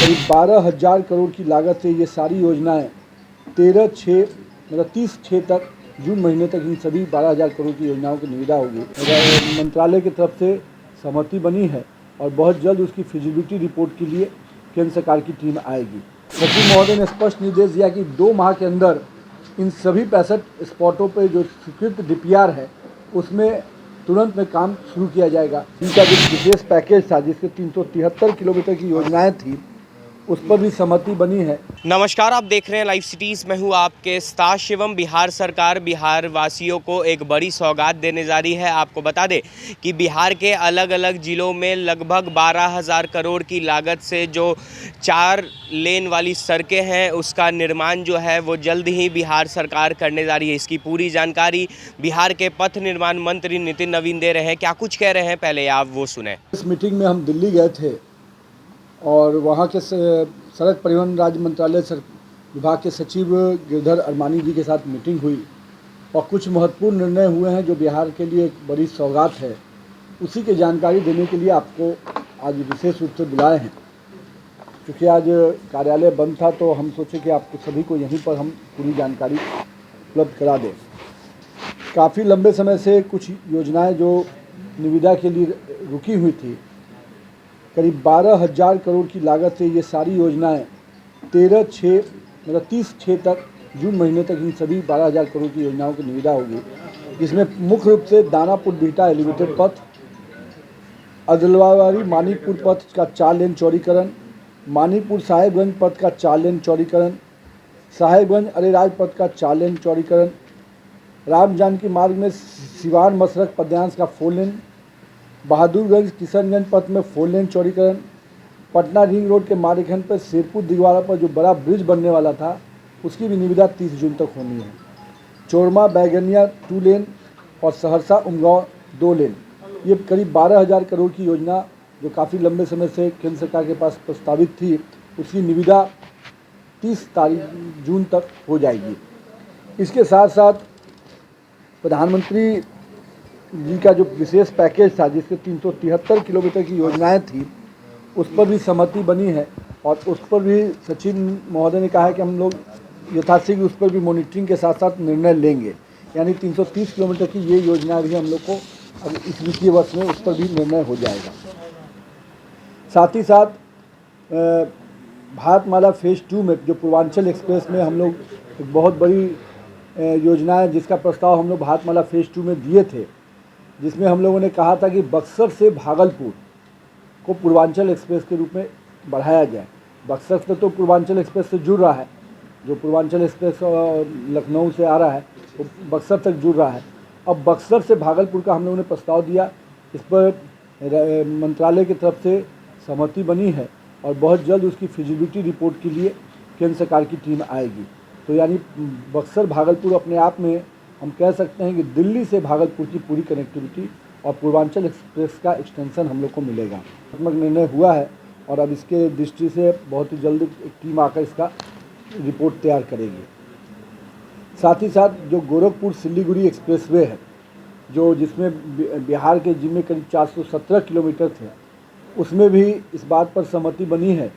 करीब 12,000 करोड़ की लागत से ये सारी योजनाएं 30/6 तक जून महीने तक इन सभी 12,000 करोड़ की योजनाओं की निविदा होगी। मंत्रालय की तरफ से सहमति बनी है और बहुत जल्द उसकी फिजिबिलिटी रिपोर्ट के लिए केंद्र सरकार की टीम आएगी। सचिव महोदय ने स्पष्ट निर्देश दिया कि 2 माह के अंदर इन सभी 65 स्पॉटों पर जो स्वीकृत डीपीआर है उसमें तुरंत में काम शुरू किया जाएगा। इनका जो विशेष पैकेज था जिसके 373 किलोमीटर की योजनाएं थी उस पर भी सहमति बनी है। नमस्कार, आप देख रहे हैं लाइव सिटीज़। मैं हूं आपके साथ शिवम। बिहार सरकार बिहार वासियों को एक बड़ी सौगात देने जा रही है। आपको बता दें कि बिहार के अलग अलग ज़िलों में लगभग 12,000 करोड़ की लागत से जो 4 लेन वाली सड़कें हैं उसका निर्माण जो है वो जल्द ही बिहार सरकार करने जा रही है। इसकी पूरी जानकारी बिहार के पथ निर्माण मंत्री नितिन नवीन दे रहे हैं। क्या कुछ कह रहे हैं, पहले आप वो सुने। इस मीटिंग में हम दिल्ली गए थे और वहाँ के सड़क परिवहन राज्य मंत्रालय विभाग के सचिव गिरधर अरमानी जी के साथ मीटिंग हुई और कुछ महत्वपूर्ण निर्णय हुए हैं जो बिहार के लिए एक बड़ी सौगात है। उसी की जानकारी देने के लिए आपको आज विशेष रूप से बुलाए हैं। क्योंकि आज कार्यालय बंद था तो हम सोचे कि आपको सभी को यहीं पर हम पूरी जानकारी उपलब्ध करा दें। काफ़ी लंबे समय से कुछ योजनाएं जो निविदा के लिए रुकी हुई थी, करीब 12,000 करोड़ की लागत से ये सारी योजनाएं 30/6 तक जून महीने तक इन सभी 12,000 करोड़ की योजनाओं की निविदा होगी। जिसमें मुख्य रूप से दानापुर बिहटा एलिवेटेड पथ, अदलवारी मानीपुर पथ का 4 लेन चौड़ीकरण, मानीपुर साहेबगंज पथ का 4 लेन चौड़ीकरण, साहेबगंज अरेराज पथ का 4 लेन चौड़ीकरण, राम जानकी मार्ग में सिवान मसरक पदयांश का 4 लेन, बहादुरगंज किशनगंज पथ में 4 लेन चौड़ीकरण, पटना रिंग रोड के मारेखंड पर शेरपुर दिगवाड़ा पर जो बड़ा ब्रिज बनने वाला था उसकी भी निविदा 30 जून तक होनी है। चोरमा बैगनिया 2 लेन और सहरसा उमगांव 2 लेन। ये करीब 12,000 करोड़ की योजना जो काफ़ी लंबे समय से केंद्र सरकार के पास प्रस्तावित थी उसकी निविदा 30 जून तक हो जाएगी। इसके साथ साथ प्रधानमंत्री जी का जो विशेष पैकेज था जिसके 373 किलोमीटर की योजनाएं थी उस पर भी सहमति बनी है और उस पर भी सचिव महोदय ने कहा है कि हम लोग यथाशीघ्र उस पर भी मॉनिटरिंग के साथ साथ निर्णय लेंगे। यानी 330 किलोमीटर की ये योजना भी हम लोग को अब इस वित्तीय वर्ष में उस पर भी निर्णय हो जाएगा। साथ ही साथ भारतमाला फेज़ 2 में जो पूर्वांचल एक्सप्रेस में हम लोग एक बहुत बड़ी योजना है जिसका प्रस्ताव हम लोग भारतमाला फेज़ 2 में दिए थे, जिसमें हम लोगों ने कहा था कि बक्सर से भागलपुर को पूर्वांचल एक्सप्रेस के रूप में बढ़ाया जाए। बक्सर से तो पूर्वांचल एक्सप्रेस से जुड़ रहा है, जो पूर्वांचल एक्सप्रेस लखनऊ से आ रहा है वो बक्सर तक जुड़ रहा है। अब बक्सर से भागलपुर का हम लोगों ने प्रस्ताव दिया, इस पर मंत्रालय की तरफ से सहमति बनी है और बहुत जल्द उसकी फिजिबिलिटी रिपोर्ट के लिए केंद्र सरकार की टीम आएगी। तो यानी बक्सर भागलपुर अपने आप में हम कह सकते हैं कि दिल्ली से भागलपुर की पूरी कनेक्टिविटी और पूर्वांचल एक्सप्रेस का एक्सटेंशन हम लोग को मिलेगा। निर्णय हुआ है और अब इसके दृष्टि से बहुत ही जल्द एक टीम आकर इसका रिपोर्ट तैयार करेगी। साथ ही साथ जो गोरखपुर सिलीगुड़ी एक्सप्रेसवे है जो जिसमें बिहार के जिम्मे करीब 417 किलोमीटर थे, उसमें भी इस बात पर सहमति बनी है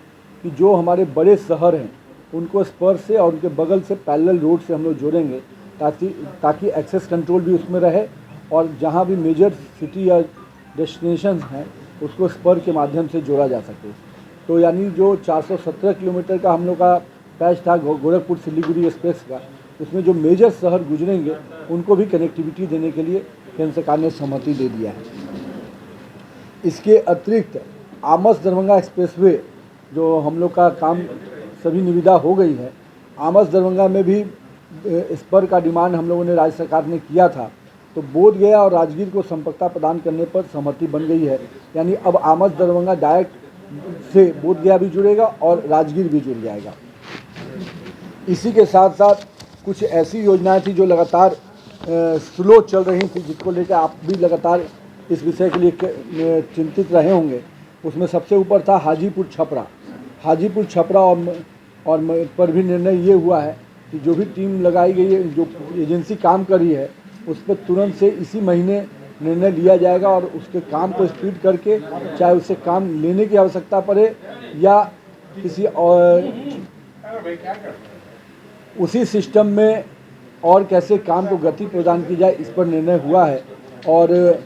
कि जो हमारे बड़े शहर हैं उनको स्पर से और उनके बगल से पैरेलल रोड से हम लोग जोड़ेंगे ताकि एक्सेस कंट्रोल भी उसमें रहे और जहाँ भी मेजर सिटी या डेस्टिनेशंस हैं उसको स्पर के माध्यम से जोड़ा जा सके। तो यानी जो 417 किलोमीटर का हम लोग का पैच था गोरखपुर सिलीगुड़ी एक्सप्रेस का, उसमें जो मेजर शहर गुजरेंगे उनको भी कनेक्टिविटी देने के लिए केंद्र सरकार ने सहमति दे दिया है। इसके अतिरिक्त आमस दरभंगा एक्सप्रेसवे जो हम लोग का काम सभी निविदा हो गई है, आमस दरभंगा में भी स्पर का डिमांड हम लोगों ने राज्य सरकार ने किया था, तो बोधगया और राजगीर को संपर्कता प्रदान करने पर सहमति बन गई है। यानी अब आमस दरभंगा डायरेक्ट से बोधगया भी जुड़ेगा और राजगीर भी जुड़ जाएगा। इसी के साथ साथ कुछ ऐसी योजनाएं थी जो लगातार स्लो चल रही थी, जिसको लेकर आप भी लगातार इस विषय के लिए चिंतित रहे होंगे। उसमें सबसे ऊपर था हाजीपुर छपरा और पर भी निर्णय ये हुआ है कि जो भी टीम लगाई गई है, जो एजेंसी काम कर रही है, उस पर तुरंत से इसी महीने निर्णय लिया जाएगा और उसके काम को स्पीड करके चाहे उससे काम लेने की आवश्यकता पड़े या किसी और उसी सिस्टम में और कैसे काम को गति प्रदान की जाए, इस पर निर्णय हुआ है। और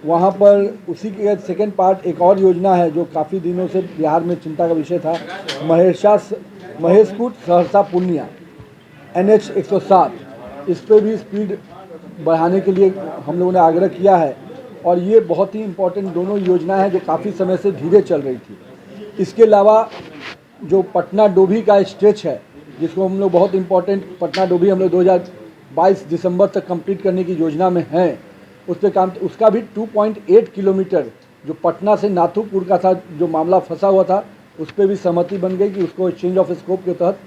वहाँ पर उसी के सेकंड पार्ट एक और योजना है जो काफ़ी दिनों से बिहार में चिंता का विषय था, महेशकूट सहरसा पूर्णिया NH 107, इस पर भी स्पीड बढ़ाने के लिए हम लोगों ने आग्रह किया है। और ये बहुत ही इम्पोर्टेंट दोनों योजनाएं हैं जो काफ़ी समय से धीरे चल रही थी। इसके अलावा जो पटना डोभी का स्ट्रेच है, जिसको हम लोग बहुत इम्पोर्टेंट, पटना डोभी हम लोग 2022 दिसंबर तक कंप्लीट करने की योजना में हैं। उस पर काम, उसका भी 2.8 किलोमीटर जो पटना से नाथुपुर का था, जो मामला फंसा हुआ था, उस पर भी सहमति बन गई कि उसको चेंज ऑफ स्कोप के तहत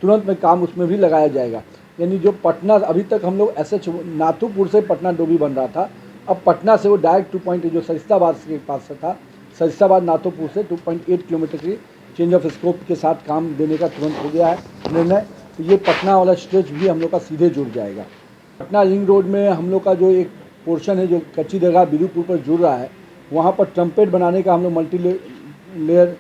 तुरंत में काम उसमें भी लगाया जाएगा। यानी जो पटना अभी तक हम लोग SH नाथुपुर से पटना डोभी बन रहा था, अब पटना से वो डायरेक्ट 2.8 जो सरिस्ताबाद के पास से था, सरिस्ताबाद नाथुपुर से 2.8 किलोमीटर की चेंज ऑफ स्कोप के साथ काम देने का तुरंत हो गया है निर्णय। तो ये पटना वाला स्ट्रेच भी हम लोग का सीधे जुड़ जाएगा। पटना रिंग रोड में हम लोग का जो एक पोर्शन है जो कच्ची दरगाह बिदुपुर पर जुड़ रहा है, वहाँ पर ट्रम्पेट बनाने का हम लोग मल्टी लेयर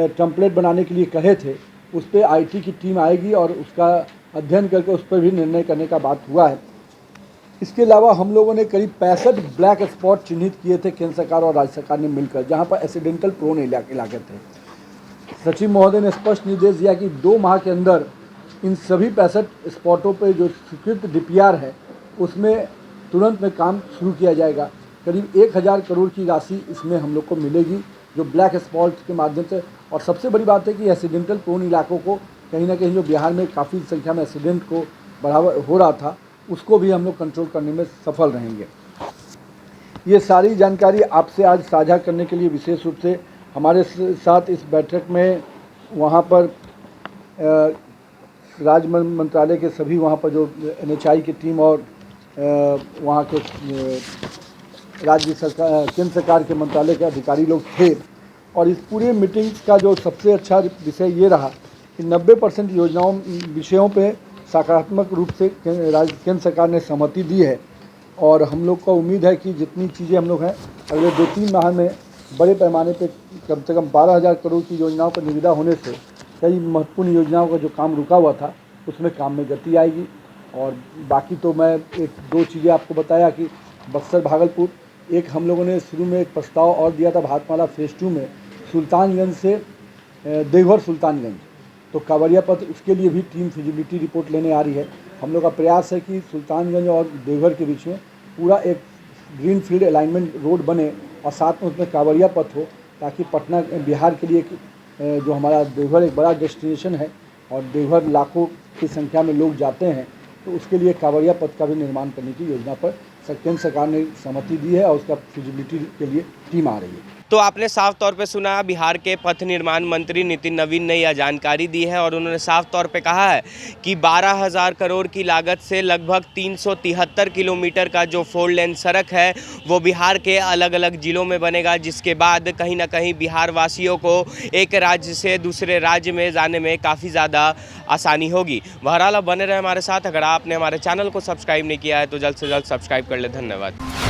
ट्रम्पलेट बनाने के लिए कहे थे। उस पर IT की टीम आएगी और उसका अध्ययन करके उस पर भी निर्णय करने का बात हुआ है। इसके अलावा हम लोगों ने करीब 65 ब्लैक स्पॉट चिन्हित किए थे केंद्र सरकार और राज्य सरकार ने मिलकर, जहाँ पर एक्सीडेंटल प्रोन इलाके थे। सचिव महोदय ने स्पष्ट निर्देश दिया कि 2 माह के अंदर इन सभी 65 स्पॉटों पर जो स्वीकृत DPR है उसमें तुरंत में काम शुरू किया जाएगा। करीब 1000 करोड़ की राशि इसमें हम लोग को मिलेगी जो ब्लैक स्पॉट के माध्यम से। और सबसे बड़ी बात है कि एक्सीडेंटल प्रोन इलाकों को कहीं ना कहीं जो बिहार में काफ़ी संख्या में एक्सीडेंट को बढ़ावा हो रहा था, उसको भी हम लोग कंट्रोल करने में सफल रहेंगे। ये सारी जानकारी आपसे आज साझा करने के लिए विशेष रूप से हमारे साथ इस बैठक में वहाँ पर राज्य मंत्रालय के सभी वहाँ पर जो NHI की टीम और वहाँ के राज्य सरकार केंद्र सरकार के मंत्रालय के अधिकारी लोग थे। और इस पूरे मीटिंग का जो सबसे अच्छा विषय ये रहा कि 90% विषयों पे सकारात्मक रूप से केंद्र सरकार ने सहमति दी है। और हम लोग को उम्मीद है कि जितनी चीज़ें हम लोग हैं अगले 2-3 माह में बड़े पैमाने पे कम से कम 12,000 करोड़ की योजनाओं पर निविदा होने से कई महत्वपूर्ण योजनाओं का जो काम रुका हुआ था उसमें काम में गति आएगी। और बाकी तो मैं 1-2 चीज़ें आपको बताया कि बक्सर भागलपुर, एक हम लोगों ने शुरू में एक प्रस्ताव और दिया था भारतमाला फेज़ 2 में सुल्तानगंज से देवघर सुल्तानगंज, तो कांवरिया पथ, उसके लिए भी टीम फिजिबिलिटी रिपोर्ट लेने आ रही है। हम लोग का प्रयास है कि सुल्तानगंज और देवघर के बीच में पूरा एक ग्रीन फील्ड अलाइनमेंट रोड बने और साथ में उसमें कांवरिया पथ हो, ताकि पटना बिहार के लिए जो हमारा देवघर एक बड़ा डेस्टिनेशन है और देवघर लाखों की संख्या में लोग जाते हैं, तो उसके लिए कांवरिया पथ का भी निर्माण करने की योजना पर केंद्र सरकार ने सहमति दी है और उसका फिजिबिलिटी के लिए टीम आ रही है। तो आपने साफ तौर पे सुना, बिहार के पथ निर्माण मंत्री नितिन नवीन ने यह जानकारी दी है और उन्होंने साफ तौर पे कहा है कि 12,000 करोड़ की लागत से लगभग 373 किलोमीटर का जो 4 लेन सड़क है वो बिहार के अलग अलग जिलों में बनेगा, जिसके बाद कहीं ना कहीं बिहार वासियों को एक राज्य से दूसरे राज्य में जाने में काफ़ी ज़्यादा आसानी होगी। बहरहाल बने रहे हमारे साथ। अगर आपने हमारे चैनल को सब्सक्राइब नहीं किया है तो जल्द से जल्द सब्सक्राइब कर ले। धन्यवाद।